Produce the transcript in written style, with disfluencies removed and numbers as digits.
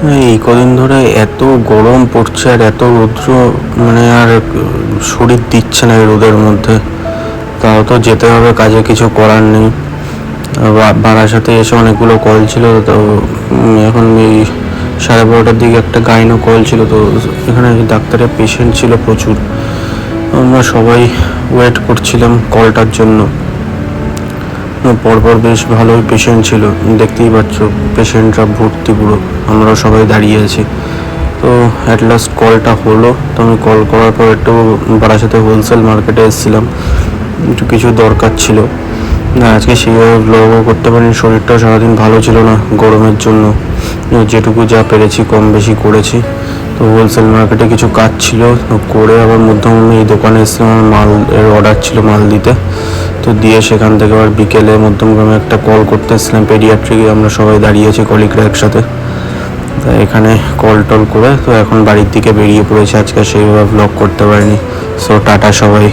এই কদিন ধরে এত গরম পড়ছে আর এত রৌদ্র, মানে আর শরীর দিচ্ছে না এই রোদের মধ্যে। তাও তো যেতে হবে কাজে, কিছু করার নেই। বারাসাতে এসে অনেকগুলো কল ছিল, তো এখন এই 12:30টার দিকে একটা গাইনো কল ছিল, তো এখানে ডাক্তারের পেশেন্ট ছিল প্রচুর। আমরা সবাই ওয়েট করছিলাম কলটার জন্য। পরপর বেশ ভালোই পেশেন্ট ছিল, দেখতেই পাচ্ছ পেশেন্টরা ভর্তি পুরো, আমরা সবাই দাঁড়িয়ে আছি। তো অ্যাট লাস্ট কলটা হলো। তো আমি কল করার পর একটু বারাসাতে হোলসেল মার্কেটে এসেছিলাম, একটু কিছু দরকার ছিল। না আজকে সেইভাবে ব্লগও করতে পারিনি, শরীরটাও সারাদিন ভালো ছিল না গরমের জন্য। যেটুকু যা পেরেছি কম বেশি করেছি। তো হোলসেল মার্কেটে কিছু কাজ ছিল, তো করে আবার মধ্যমে এই দোকানে এসেছিলাম, আমার মাল এর অর্ডার ছিল মাল দিতে। তো দিয়ে সেখান থেকে আবার বিকেলে মধ্যমগ্রামে একটা কল করতে এসেছিলাম পেডিয়াট্রিকে, আমরা সবাই দাঁড়িয়েছি কলিগরা একসাথে। তা এখানে কল টল করে তো এখন বাড়ির দিকে বেরিয়ে পড়েছে। আজকে সেইভাবে ব্লগ করতে পারিনি। সো টাটা সবাই।